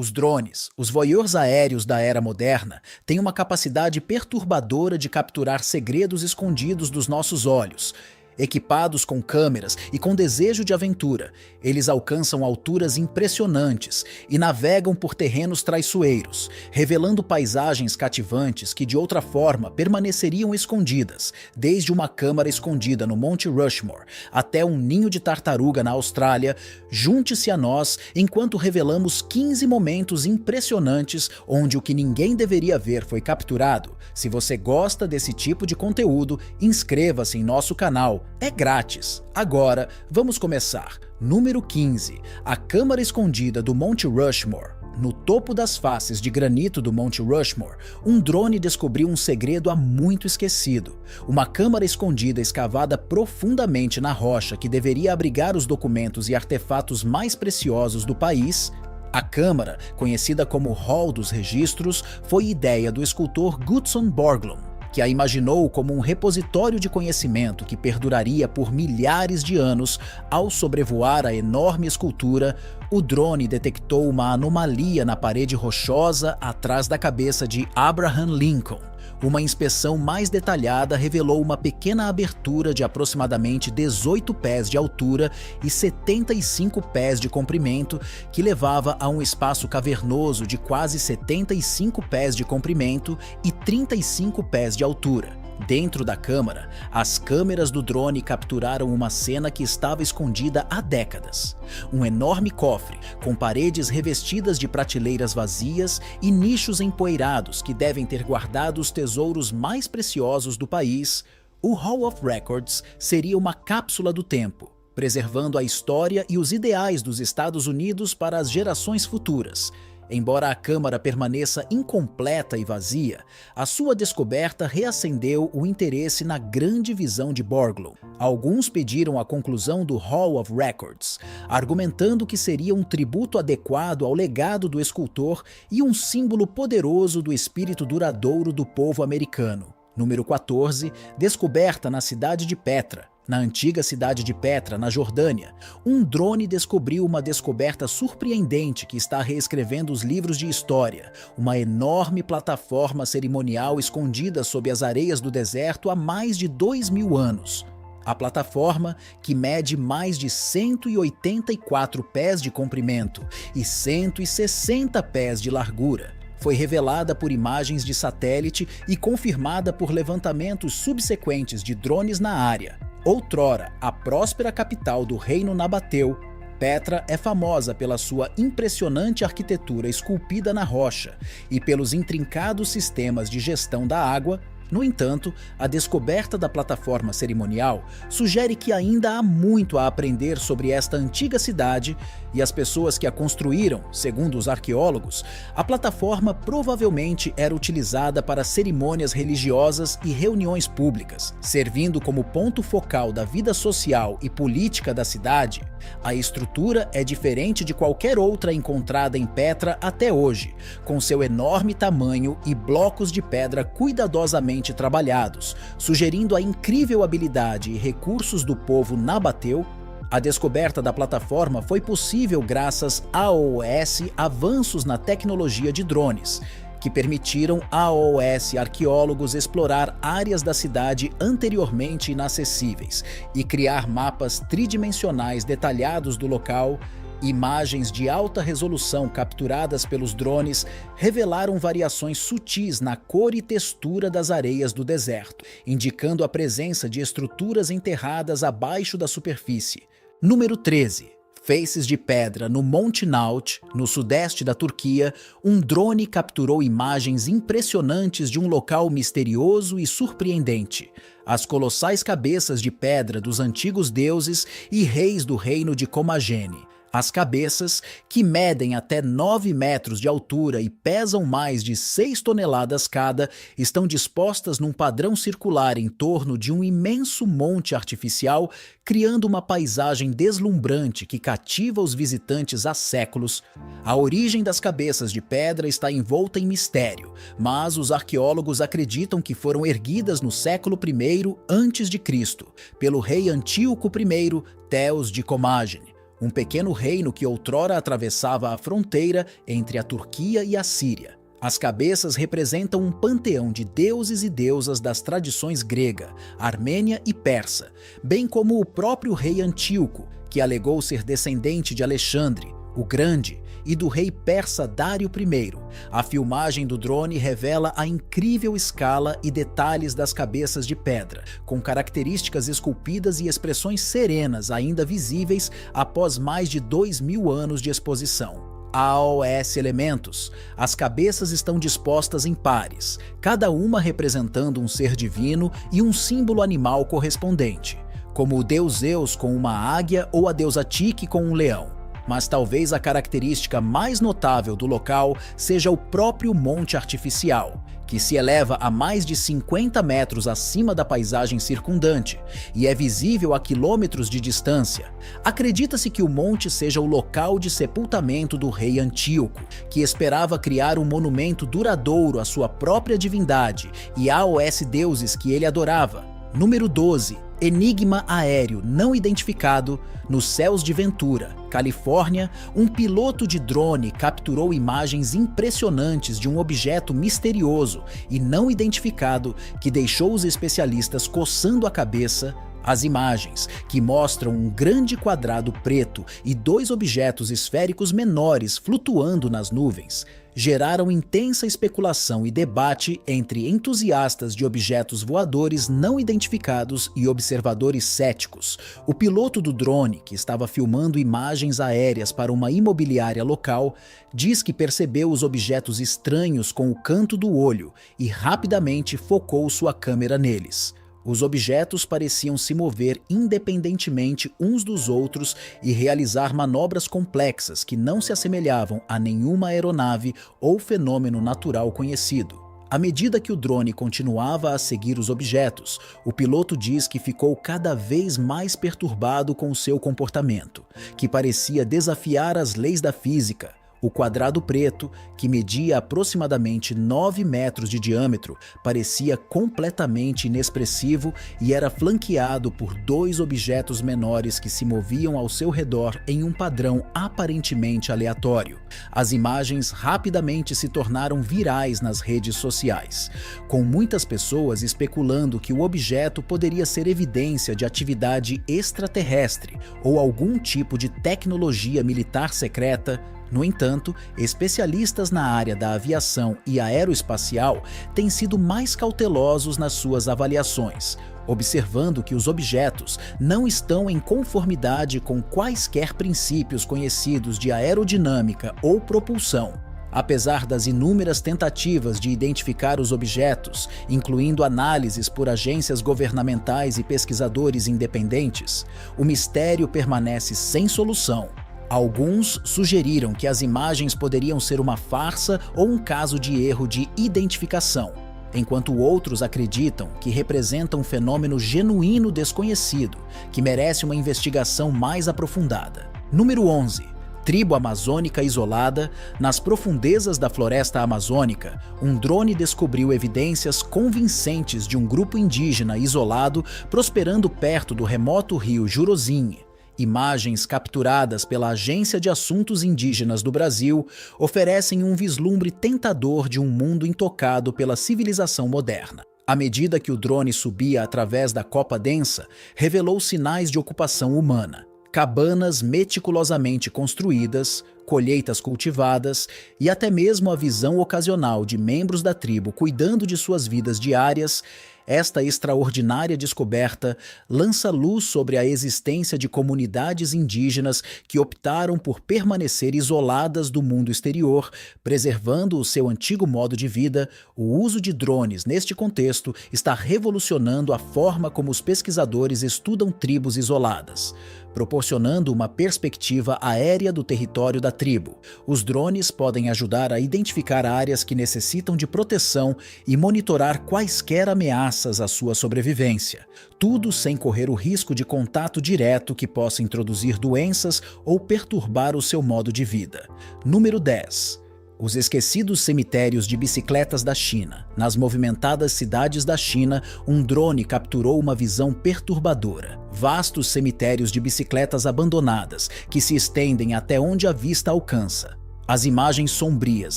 Os drones, os voyeurs aéreos da era moderna, têm uma capacidade perturbadora de capturar segredos escondidos dos nossos olhos. Equipados com câmeras e com desejo de aventura, eles alcançam alturas impressionantes e navegam por terrenos traiçoeiros, revelando paisagens cativantes que de outra forma permaneceriam escondidas, desde uma câmara escondida no Monte Rushmore até um ninho de tartaruga na Austrália. Junte-se a nós enquanto revelamos 15 momentos impressionantes onde o que ninguém deveria ver foi capturado. Se você gosta desse tipo de conteúdo, inscreva-se em nosso canal. É grátis. Agora, vamos começar. Número 15. A câmara escondida do Monte Rushmore. No topo das faces de granito do Monte Rushmore, um drone descobriu um segredo há muito esquecido. Uma câmara escondida escavada profundamente na rocha que deveria abrigar os documentos e artefatos mais preciosos do país. A câmara, conhecida como Hall dos Registros, foi ideia do escultor Gutzon Borglum, que a imaginou como um repositório de conhecimento que perduraria por milhares de anos. Ao sobrevoar a enorme escultura, o drone detectou uma anomalia na parede rochosa atrás da cabeça de Abraham Lincoln. Uma inspeção mais detalhada revelou uma pequena abertura de aproximadamente 18 pés de altura e 75 pés de comprimento, que levava a um espaço cavernoso de quase 75 pés de comprimento e 35 pés de altura. Dentro da câmara, as câmeras do drone capturaram uma cena que estava escondida há décadas. Um enorme cofre, com paredes revestidas de prateleiras vazias e nichos empoeirados que devem ter guardado os tesouros mais preciosos do país. O Hall of Records seria uma cápsula do tempo, preservando a história e os ideais dos Estados Unidos para as gerações futuras. Embora a câmara permaneça incompleta e vazia, a sua descoberta reacendeu o interesse na grande visão de Borglum. Alguns pediram a conclusão do Hall of Records, argumentando que seria um tributo adequado ao legado do escultor e um símbolo poderoso do espírito duradouro do povo americano. Número 14, descoberta na cidade de Petra. Na antiga cidade de Petra, na Jordânia, um drone descobriu uma descoberta surpreendente que está reescrevendo os livros de história: uma enorme plataforma cerimonial escondida sob as areias do deserto há mais de 2000 anos. A plataforma, que mede mais de 184 pés de comprimento e 160 pés de largura, foi revelada por imagens de satélite e confirmada por levantamentos subsequentes de drones na área. Outrora, a próspera capital do reino nabateu, Petra é famosa pela sua impressionante arquitetura esculpida na rocha e pelos intrincados sistemas de gestão da água. No entanto, a descoberta da plataforma cerimonial sugere que ainda há muito a aprender sobre esta antiga cidade e as pessoas que a construíram. Segundo os arqueólogos, a plataforma provavelmente era utilizada para cerimônias religiosas e reuniões públicas, servindo como ponto focal da vida social e política da cidade. A estrutura é diferente de qualquer outra encontrada em Petra até hoje, com seu enorme tamanho e blocos de pedra cuidadosamente trabalhados, sugerindo a incrível habilidade e recursos do povo nabateu. A descoberta da plataforma foi possível graças aos avanços na tecnologia de drones, que permitiram aos arqueólogos explorar áreas da cidade anteriormente inacessíveis e criar mapas tridimensionais detalhados do local. Imagens de alta resolução capturadas pelos drones revelaram variações sutis na cor e textura das areias do deserto, indicando a presença de estruturas enterradas abaixo da superfície. Número 13. Faces de pedra no Monte Naut, no sudeste da Turquia, um drone capturou imagens impressionantes de um local misterioso e surpreendente. As colossais cabeças de pedra dos antigos deuses e reis do reino de Comagene. As cabeças, que medem até 9 metros de altura e pesam mais de 6 toneladas cada, estão dispostas num padrão circular em torno de um imenso monte artificial, criando uma paisagem deslumbrante que cativa os visitantes há séculos. A origem das cabeças de pedra está envolta em mistério, mas os arqueólogos acreditam que foram erguidas no século I a.C., pelo rei Antíoco I, Teos de Comagene. um pequeno reino que outrora atravessava a fronteira entre a Turquia e a Síria. As cabeças representam um panteão de deuses e deusas das tradições grega, armênia e persa, bem como o próprio rei Antíoco, que alegou ser descendente de Alexandre, o Grande, e do rei persa Dário I. A filmagem do drone revela a incrível escala e detalhes das cabeças de pedra, com características esculpidas e expressões serenas ainda visíveis após mais de 2000 anos de exposição. AOS elementos. As cabeças estão dispostas em pares, cada uma representando um ser divino e um símbolo animal correspondente, como o deus Zeus com uma águia ou a deusa Tique com um leão. Mas talvez a característica mais notável do local seja o próprio monte artificial, que se eleva a mais de 50 metros acima da paisagem circundante e é visível a quilômetros de distância. Acredita-se que o monte seja o local de sepultamento do rei Antíoco, que esperava criar um monumento duradouro à sua própria divindade e aos deuses que ele adorava. Número 12. Enigma aéreo não identificado. Nos céus de Ventura, Califórnia, um piloto de drone capturou imagens impressionantes de um objeto misterioso e não identificado que deixou os especialistas coçando a cabeça. As imagens, que mostram um grande quadrado preto e dois objetos esféricos menores flutuando nas nuvens, geraram intensa especulação e debate entre entusiastas de objetos voadores não identificados e observadores céticos. O piloto do drone, que estava filmando imagens aéreas para uma imobiliária local, diz que percebeu os objetos estranhos com o canto do olho e rapidamente focou sua câmera neles. Os objetos pareciam se mover independentemente uns dos outros e realizar manobras complexas que não se assemelhavam a nenhuma aeronave ou fenômeno natural conhecido. À medida que o drone continuava a seguir os objetos, o piloto diz que ficou cada vez mais perturbado com o seu comportamento, que parecia desafiar as leis da física. O quadrado preto, que media aproximadamente 9 metros de diâmetro, parecia completamente inexpressivo e era flanqueado por dois objetos menores que se moviam ao seu redor em um padrão aparentemente aleatório. As imagens rapidamente se tornaram virais nas redes sociais, com muitas pessoas especulando que o objeto poderia ser evidência de atividade extraterrestre ou algum tipo de tecnologia militar secreta. No entanto, especialistas na área da aviação e aeroespacial têm sido mais cautelosos nas suas avaliações, observando que os objetos não estão em conformidade com quaisquer princípios conhecidos de aerodinâmica ou propulsão. Apesar das inúmeras tentativas de identificar os objetos, incluindo análises por agências governamentais e pesquisadores independentes, o mistério permanece sem solução. Alguns sugeriram que as imagens poderiam ser uma farsa ou um caso de erro de identificação, enquanto outros acreditam que representam um fenômeno genuíno desconhecido, que merece uma investigação mais aprofundada. Número 11. Tribo amazônica isolada. Nas profundezas da floresta amazônica, um drone descobriu evidências convincentes de um grupo indígena isolado prosperando perto do remoto rio Juruzinho. Imagens capturadas pela Agência de Assuntos Indígenas do Brasil oferecem um vislumbre tentador de um mundo intocado pela civilização moderna. À medida que o drone subia através da copa densa, revelou sinais de ocupação humana. Cabanas meticulosamente construídas, colheitas cultivadas e até mesmo a visão ocasional de membros da tribo cuidando de suas vidas diárias. Esta extraordinária descoberta lança luz sobre a existência de comunidades indígenas que optaram por permanecer isoladas do mundo exterior, preservando o seu antigo modo de vida. O uso de drones neste contexto está revolucionando a forma como os pesquisadores estudam tribos isoladas, proporcionando uma perspectiva aérea do território da tribo. Os drones podem ajudar a identificar áreas que necessitam de proteção e monitorar quaisquer ameaças à sua sobrevivência, tudo sem correr o risco de contato direto que possa introduzir doenças ou perturbar o seu modo de vida. Número 10. Os esquecidos cemitérios de bicicletas da China. Nas movimentadas cidades da China, um drone capturou uma visão perturbadora. Vastos cemitérios de bicicletas abandonadas, que se estendem até onde a vista alcança. As imagens sombrias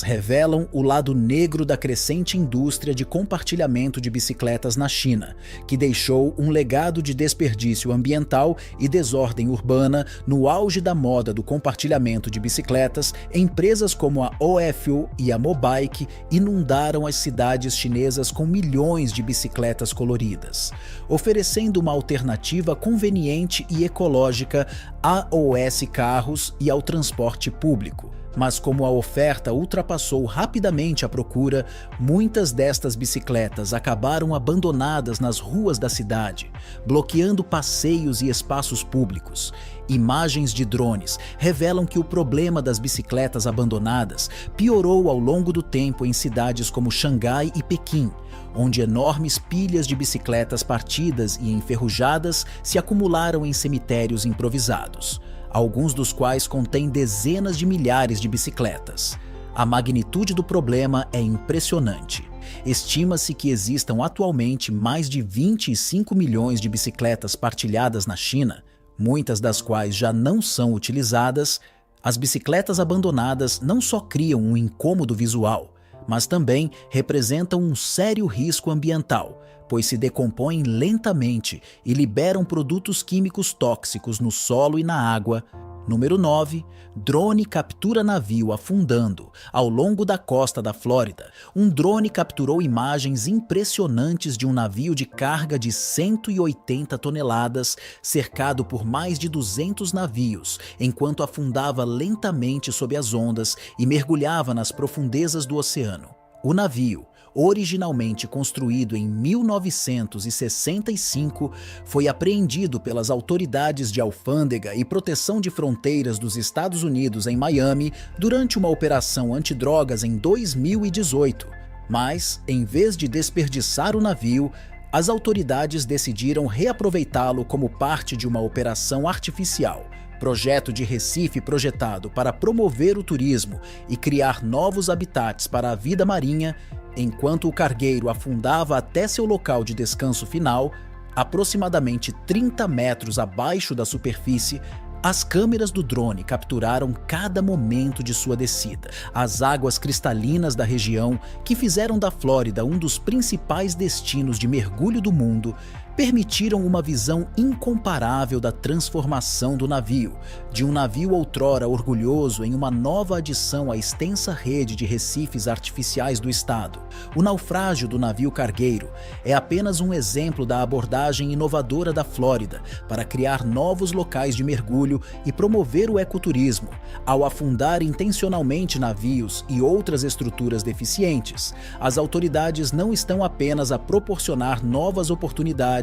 revelam o lado negro da crescente indústria de compartilhamento de bicicletas na China, que deixou um legado de desperdício ambiental e desordem urbana. No auge da moda do compartilhamento de bicicletas, empresas como a OFO e a Mobike inundaram as cidades chinesas com milhões de bicicletas coloridas, oferecendo uma alternativa conveniente e ecológica aos carros e ao transporte público. Mas como a oferta ultrapassou rapidamente a procura, muitas destas bicicletas acabaram abandonadas nas ruas da cidade, bloqueando passeios e espaços públicos. Imagens de drones revelam que o problema das bicicletas abandonadas piorou ao longo do tempo em cidades como Xangai e Pequim, onde enormes pilhas de bicicletas partidas e enferrujadas se acumularam em cemitérios improvisados, alguns dos quais contêm dezenas de milhares de bicicletas. A magnitude do problema é impressionante. Estima-se que existam atualmente mais de 25 milhões de bicicletas partilhadas na China, muitas das quais já não são utilizadas. As bicicletas abandonadas não só criam um incômodo visual, mas também representam um sério risco ambiental, pois se decompõem lentamente e liberam produtos químicos tóxicos no solo e na água. Número 9. Drone captura navio afundando. Ao longo da costa da Flórida, um drone capturou imagens impressionantes de um navio de carga de 180 toneladas, cercado por mais de 200 navios, enquanto afundava lentamente sob as ondas e mergulhava nas profundezas do oceano. O navio, originalmente construído em 1965, foi apreendido pelas autoridades de alfândega e proteção de fronteiras dos Estados Unidos em Miami durante uma operação antidrogas em 2018. Mas, em vez de desperdiçar o navio, as autoridades decidiram reaproveitá-lo como parte de uma operação artificial, projeto de Recife projetado para promover o turismo e criar novos habitats para a vida marinha. Enquanto o cargueiro afundava até seu local de descanso final, aproximadamente 30 metros abaixo da superfície, as câmeras do drone capturaram cada momento de sua descida. As águas cristalinas da região, que fizeram da Flórida um dos principais destinos de mergulho do mundo, permitiram uma visão incomparável da transformação do navio, de um navio outrora orgulhoso em uma nova adição à extensa rede de recifes artificiais do estado. O naufrágio do navio cargueiro é apenas um exemplo da abordagem inovadora da Flórida para criar novos locais de mergulho e promover o ecoturismo, ao afundar intencionalmente navios e outras estruturas deficientes. As autoridades não estão apenas a proporcionar novas oportunidades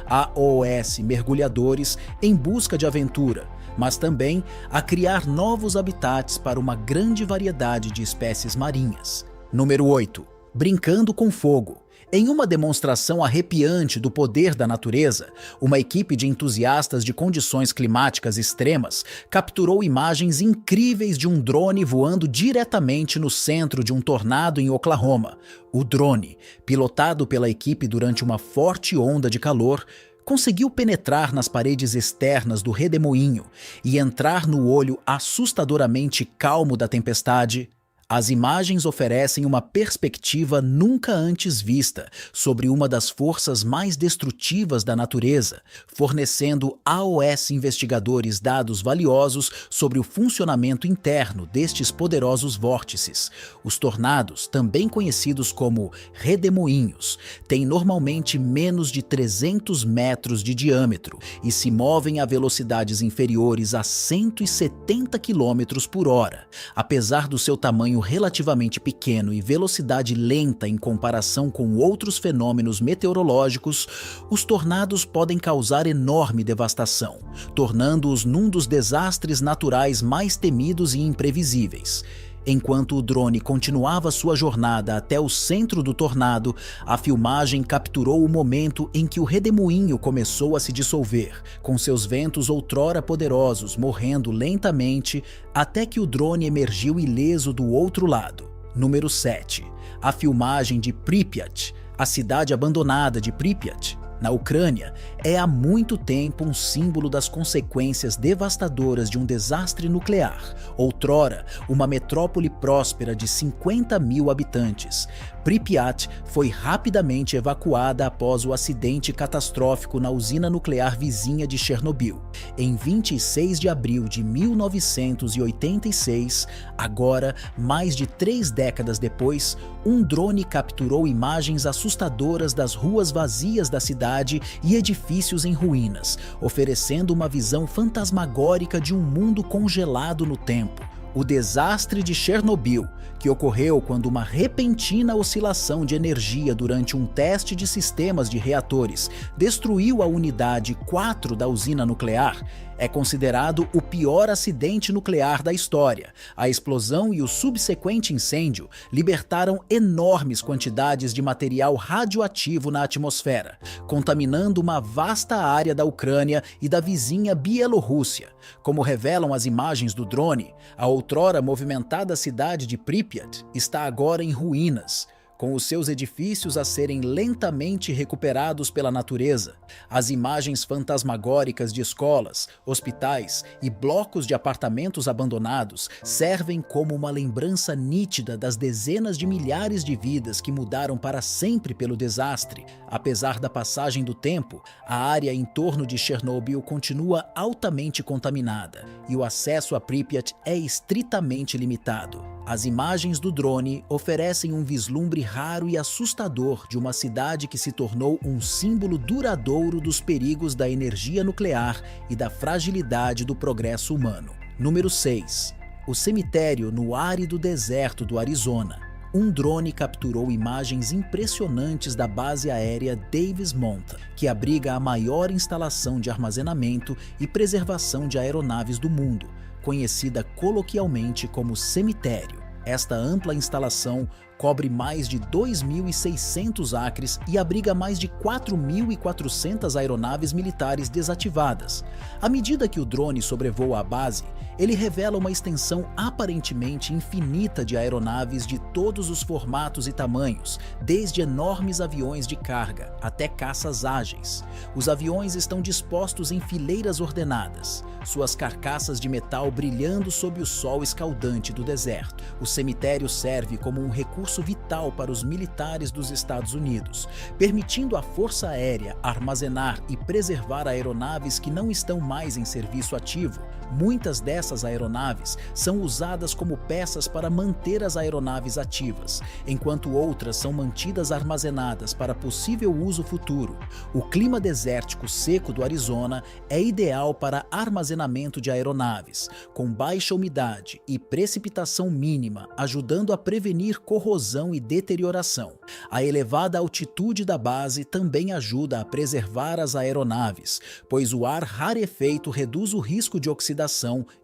aos mergulhadores em busca de aventura, mas também a criar novos habitats para uma grande variedade de espécies marinhas. Número 8. Brincando com fogo. Em uma demonstração arrepiante do poder da natureza, uma equipe de entusiastas de condições climáticas extremas capturou imagens incríveis de um drone voando diretamente no centro de um tornado em Oklahoma. O drone, pilotado pela equipe durante uma forte onda de calor, conseguiu penetrar nas paredes externas do redemoinho e entrar no olho assustadoramente calmo da tempestade. As imagens oferecem uma perspectiva nunca antes vista sobre uma das forças mais destrutivas da natureza, fornecendo aos investigadores dados valiosos sobre o funcionamento interno destes poderosos vórtices. Os tornados, também conhecidos como redemoinhos, têm normalmente menos de 300 metros de diâmetro e se movem a velocidades inferiores a 170 km por hora. Apesar do seu tamanho relativamente pequeno e velocidade lenta em comparação com outros fenômenos meteorológicos, os tornados podem causar enorme devastação, tornando-os num dos desastres naturais mais temidos e imprevisíveis. Enquanto o drone continuava sua jornada até o centro do tornado, a filmagem capturou o momento em que o redemoinho começou a se dissolver, com seus ventos outrora poderosos morrendo lentamente até que o drone emergiu ileso do outro lado. Número 7. A filmagem de Pripyat, a cidade abandonada de Pripyat, na Ucrânia, é há muito tempo um símbolo das consequências devastadoras de um desastre nuclear. Outrora, uma metrópole próspera de 50 mil habitantes, Pripyat foi rapidamente evacuada após o acidente catastrófico na usina nuclear vizinha de Chernobyl. Em 26 de abril de 1986, agora, mais de 3 décadas depois, um drone capturou imagens assustadoras das ruas vazias da cidade e edifícios em ruínas, oferecendo uma visão fantasmagórica de um mundo congelado no tempo. O desastre de Chernobyl, que ocorreu quando uma repentina oscilação de energia durante um teste de sistemas de reatores destruiu a unidade 4 da usina nuclear, é considerado o pior acidente nuclear da história. A explosão e o subsequente incêndio libertaram enormes quantidades de material radioativo na atmosfera, contaminando uma vasta área da Ucrânia e da vizinha Bielorrússia. Como revelam as imagens do drone, a outrora movimentada cidade de Pripyat está agora em ruínas, com os seus edifícios a serem lentamente recuperados pela natureza. As imagens fantasmagóricas de escolas, hospitais e blocos de apartamentos abandonados servem como uma lembrança nítida das dezenas de milhares de vidas que mudaram para sempre pelo desastre. Apesar da passagem do tempo, a área em torno de Chernobyl continua altamente contaminada e o acesso a Pripyat é estritamente limitado. As imagens do drone oferecem um vislumbre raro e assustador de uma cidade que se tornou um símbolo duradouro dos perigos da energia nuclear e da fragilidade do progresso humano. Número 6. O cemitério no árido deserto do Arizona. Um drone capturou imagens impressionantes da base aérea Davis Monthan, que abriga a maior instalação de armazenamento e preservação de aeronaves do mundo, conhecida coloquialmente como cemitério. Esta ampla instalação cobre mais de 2.600 acres e abriga mais de 4.400 aeronaves militares desativadas. À medida que o drone sobrevoa a base, ele revela uma extensão aparentemente infinita de aeronaves de todos os formatos e tamanhos, desde enormes aviões de carga até caças ágeis. Os aviões estão dispostos em fileiras ordenadas, suas carcaças de metal brilhando sob o sol escaldante do deserto. O cemitério serve como um recurso vital para os militares dos Estados Unidos, permitindo à Força Aérea armazenar e preservar aeronaves que não estão mais em serviço ativo. Muitas dessas aeronaves são usadas como peças para manter as aeronaves ativas, enquanto outras são mantidas armazenadas para possível uso futuro. O clima desértico seco do Arizona é ideal para armazenamento de aeronaves, com baixa umidade e precipitação mínima, ajudando a prevenir corrosão e deterioração. A elevada altitude da base também ajuda a preservar as aeronaves, pois o ar rarefeito reduz o risco de oxidação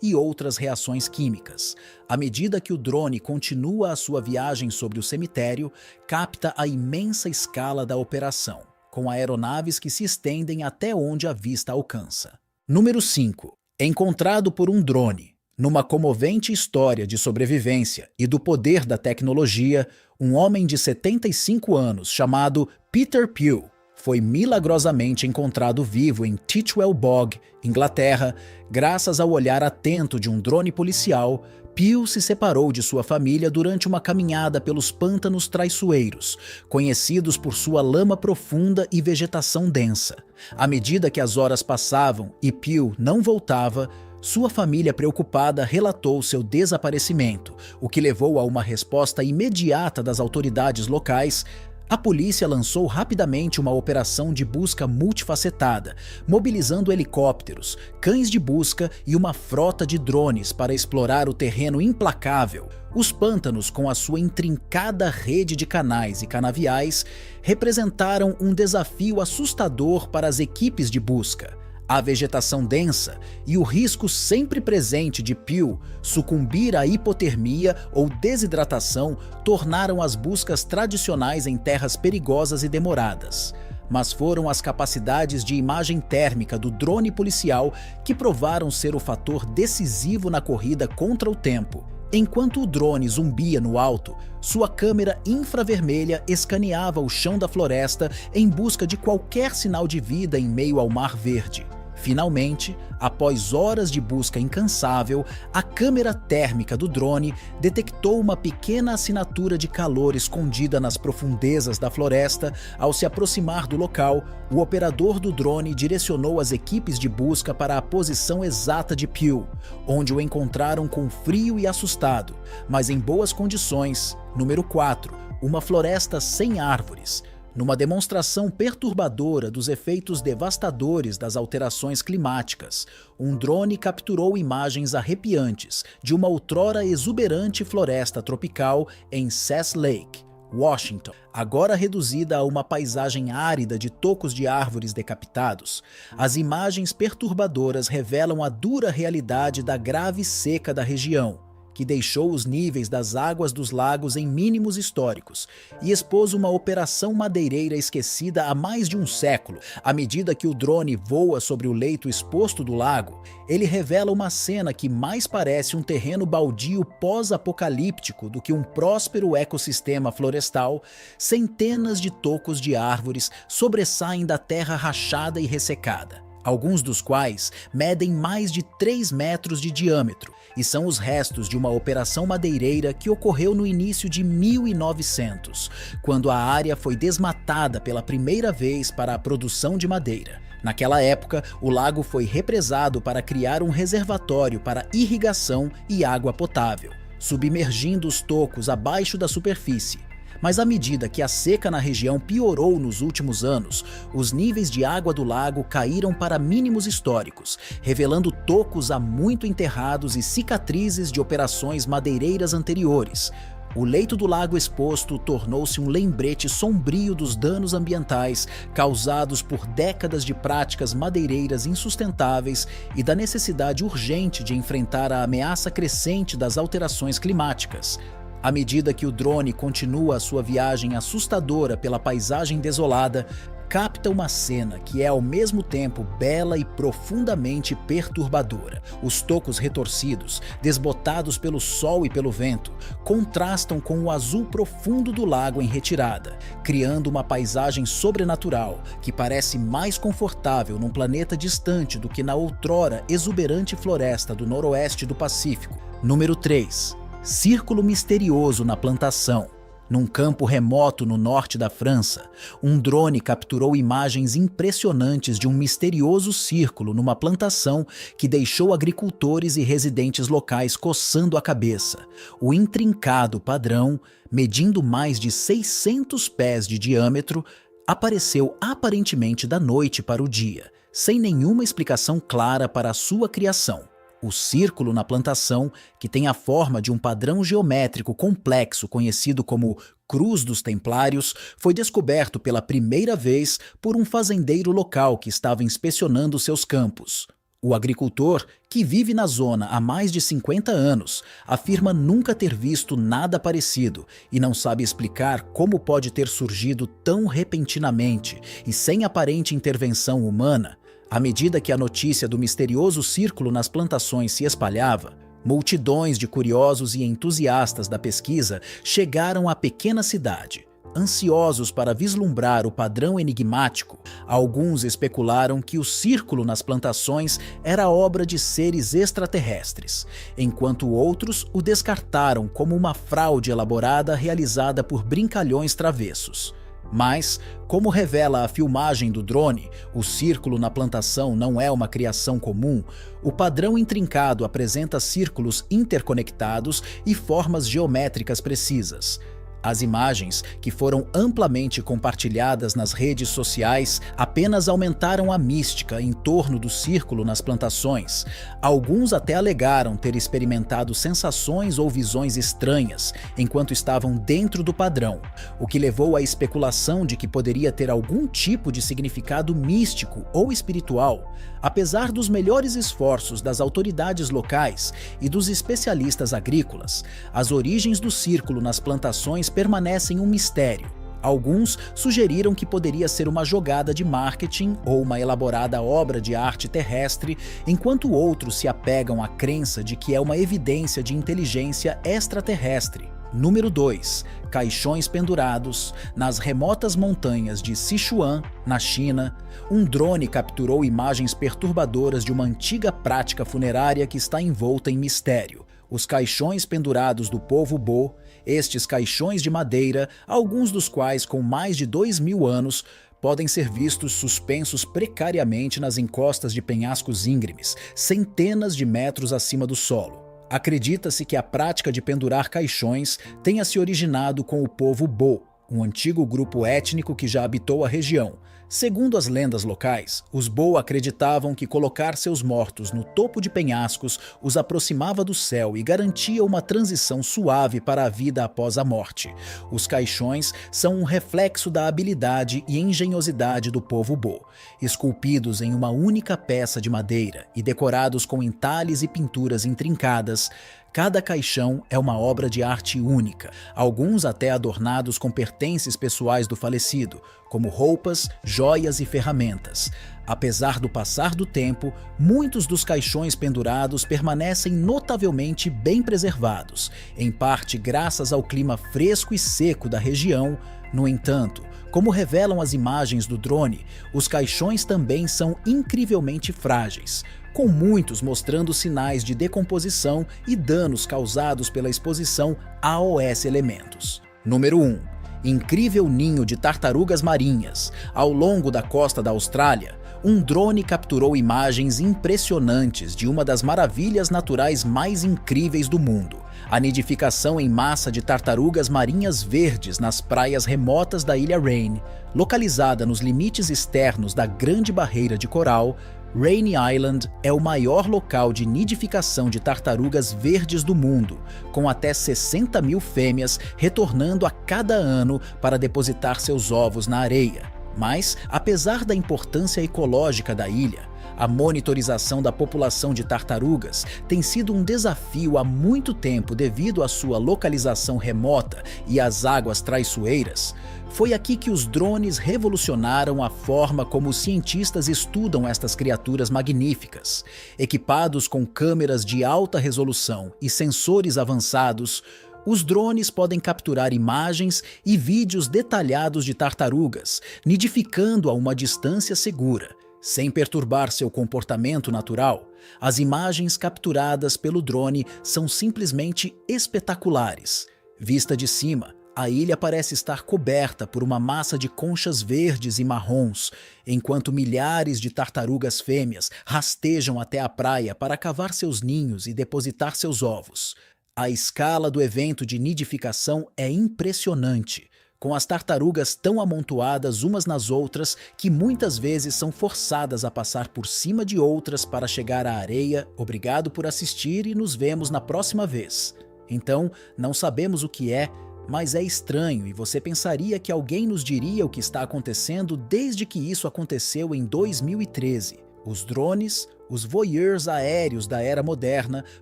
e outras reações químicas. À medida que o drone continua a sua viagem sobre o cemitério, capta a imensa escala da operação, com aeronaves que se estendem até onde a vista alcança. Número 5. Encontrado por um drone. Numa comovente história de sobrevivência e do poder da tecnologia, um homem de 75 anos chamado Peter Pugh foi milagrosamente encontrado vivo em Titchwell Bog, Inglaterra, graças ao olhar atento de um drone policial. Pugh se separou de sua família durante uma caminhada pelos pântanos traiçoeiros, conhecidos por sua lama profunda e vegetação densa. À medida que as horas passavam e Pugh não voltava, sua família preocupada relatou seu desaparecimento, o que levou a uma resposta imediata das autoridades locais. A polícia lançou rapidamente uma operação de busca multifacetada, mobilizando helicópteros, cães de busca e uma frota de drones para explorar o terreno implacável. Os pântanos, com a sua intrincada rede de canais e canaviais, representaram um desafio assustador para as equipes de busca. A vegetação densa e o risco sempre presente de Pugh sucumbir à hipotermia ou desidratação tornaram as buscas tradicionais em terras perigosas e demoradas. Mas foram as capacidades de imagem térmica do drone policial que provaram ser o fator decisivo na corrida contra o tempo. Enquanto o drone zumbia no alto, sua câmera infravermelha escaneava o chão da floresta em busca de qualquer sinal de vida em meio ao mar verde. Finalmente, após horas de busca incansável, a câmera térmica do drone detectou uma pequena assinatura de calor escondida nas profundezas da floresta. Ao se aproximar do local, o operador do drone direcionou as equipes de busca para a posição exata de Pew, onde o encontraram com frio e assustado, mas em boas condições. Número 4. Uma floresta sem árvores. Numa demonstração perturbadora dos efeitos devastadores das alterações climáticas, um drone capturou imagens arrepiantes de uma outrora exuberante floresta tropical em Sass Lake, Washington, agora reduzida a uma paisagem árida de tocos de árvores decapitados. As imagens perturbadoras revelam a dura realidade da grave seca da região, que deixou os níveis das águas dos lagos em mínimos históricos e expôs uma operação madeireira esquecida há mais de um século. À medida que o drone voa sobre o leito exposto do lago, ele revela uma cena que mais parece um terreno baldio pós-apocalíptico do que um próspero ecossistema florestal. Centenas de tocos de árvores sobressaem da terra rachada e ressecada, alguns dos quais medem mais de 3 metros de diâmetro, e são os restos de uma operação madeireira que ocorreu no início de 1900, quando a área foi desmatada pela primeira vez para a produção de madeira. Naquela época, o lago foi represado para criar um reservatório para irrigação e água potável, submergindo os tocos abaixo da superfície. Mas à medida que a seca na região piorou nos últimos anos, os níveis de água do lago caíram para mínimos históricos, revelando tocos há muito enterrados e cicatrizes de operações madeireiras anteriores. O leito do lago exposto tornou-se um lembrete sombrio dos danos ambientais causados por décadas de práticas madeireiras insustentáveis e da necessidade urgente de enfrentar a ameaça crescente das alterações climáticas. À medida que o drone continua a sua viagem assustadora pela paisagem desolada, capta uma cena que é ao mesmo tempo bela e profundamente perturbadora. Os tocos retorcidos, desbotados pelo sol e pelo vento, contrastam com o azul profundo do lago em retirada, criando uma paisagem sobrenatural que parece mais confortável num planeta distante do que na outrora exuberante floresta do noroeste do Pacífico. Número 3. Círculo misterioso na plantação. Num campo remoto no norte da França, um drone capturou imagens impressionantes de um misterioso círculo numa plantação que deixou agricultores e residentes locais coçando a cabeça. O intrincado padrão, medindo mais de 600 pés de diâmetro, apareceu aparentemente da noite para o dia, sem nenhuma explicação clara para a sua criação. O círculo na plantação, que tem a forma de um padrão geométrico complexo conhecido como Cruz dos Templários, foi descoberto pela primeira vez por um fazendeiro local que estava inspecionando seus campos. O agricultor, que vive na zona há mais de 50 anos, afirma nunca ter visto nada parecido e não sabe explicar como pode ter surgido tão repentinamente e sem aparente intervenção humana. À medida que a notícia do misterioso círculo nas plantações se espalhava, multidões de curiosos e entusiastas da pesquisa chegaram à pequena cidade. Ansiosos para vislumbrar o padrão enigmático, alguns especularam que o círculo nas plantações era obra de seres extraterrestres, enquanto outros o descartaram como uma fraude elaborada realizada por brincalhões travessos. Mas, como revela a filmagem do drone, o círculo na plantação não é uma criação comum. O padrão intrincado apresenta círculos interconectados e formas geométricas precisas. As imagens, que foram amplamente compartilhadas nas redes sociais, apenas aumentaram a mística em torno do círculo nas plantações. Alguns até alegaram ter experimentado sensações ou visões estranhas enquanto estavam dentro do padrão, o que levou à especulação de que poderia ter algum tipo de significado místico ou espiritual. Apesar dos melhores esforços das autoridades locais e dos especialistas agrícolas, as origens do círculo nas plantações permanecem um mistério. Alguns sugeriram que poderia ser uma jogada de marketing ou uma elaborada obra de arte terrestre, enquanto outros se apegam à crença de que é uma evidência de inteligência extraterrestre. Número 2. Caixões pendurados. Nas remotas montanhas de Sichuan, na China, um drone capturou imagens perturbadoras de uma antiga prática funerária que está envolta em mistério. Os caixões pendurados do povo Bo, estes caixões de madeira, alguns dos quais com mais de 2.000 anos, podem ser vistos suspensos precariamente nas encostas de penhascos íngremes, centenas de metros acima do solo. Acredita-se que a prática de pendurar caixões tenha se originado com o povo Bo, um antigo grupo étnico que já habitou a região. Segundo as lendas locais, os Bo acreditavam que colocar seus mortos no topo de penhascos os aproximava do céu e garantia uma transição suave para a vida após a morte. Os caixões são um reflexo da habilidade e engenhosidade do povo Bo. Esculpidos em uma única peça de madeira e decorados com entalhes e pinturas intrincadas, cada caixão é uma obra de arte única, alguns até adornados com pertences pessoais do falecido, como roupas, joias e ferramentas. Apesar do passar do tempo, muitos dos caixões pendurados permanecem notavelmente bem preservados, em parte graças ao clima fresco e seco da região. No entanto, como revelam as imagens do drone, os caixões também são incrivelmente frágeis, com muitos mostrando sinais de decomposição e danos causados pela exposição a OS elementos. Número 1. Incrível ninho de tartarugas marinhas. Ao longo da costa da Austrália, um drone capturou imagens impressionantes de uma das maravilhas naturais mais incríveis do mundo. A nidificação em massa de tartarugas marinhas verdes nas praias remotas da Ilha Raine, localizada nos limites externos da Grande Barreira de Coral. Raine Island é o maior local de nidificação de tartarugas verdes do mundo, com até 60.000 fêmeas retornando a cada ano para depositar seus ovos na areia. Mas, apesar da importância ecológica da ilha, a monitorização da população de tartarugas tem sido um desafio há muito tempo devido à sua localização remota e às águas traiçoeiras. Foi aqui que os drones revolucionaram a forma como os cientistas estudam estas criaturas magníficas. Equipados com câmeras de alta resolução e sensores avançados, os drones podem capturar imagens e vídeos detalhados de tartarugas, nidificando a uma distância segura. Sem perturbar seu comportamento natural, as imagens capturadas pelo drone são simplesmente espetaculares. Vista de cima, a ilha parece estar coberta por uma massa de conchas verdes e marrons, enquanto milhares de tartarugas fêmeas rastejam até a praia para cavar seus ninhos e depositar seus ovos. A escala do evento de nidificação é impressionante, com as tartarugas tão amontoadas umas nas outras que muitas vezes são forçadas a passar por cima de outras para chegar à areia. Obrigado por assistir e nos vemos na próxima vez. Então, não sabemos o que é, mas é estranho e você pensaria que alguém nos diria o que está acontecendo desde que isso aconteceu em 2013. Os drones, os voyeurs aéreos da era moderna,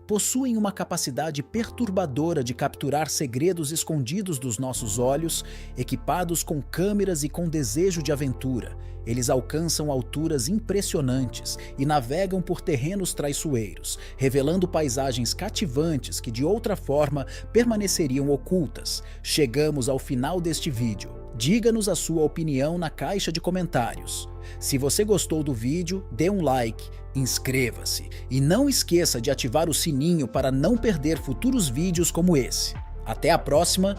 possuem uma capacidade perturbadora de capturar segredos escondidos dos nossos olhos, equipados com câmeras e com desejo de aventura. Eles alcançam alturas impressionantes e navegam por terrenos traiçoeiros, revelando paisagens cativantes que de outra forma permaneceriam ocultas. Chegamos ao final deste vídeo. Diga-nos a sua opinião na caixa de comentários. Se você gostou do vídeo, dê um like, inscreva-se e não esqueça de ativar o sininho para não perder futuros vídeos como esse. Até a próxima!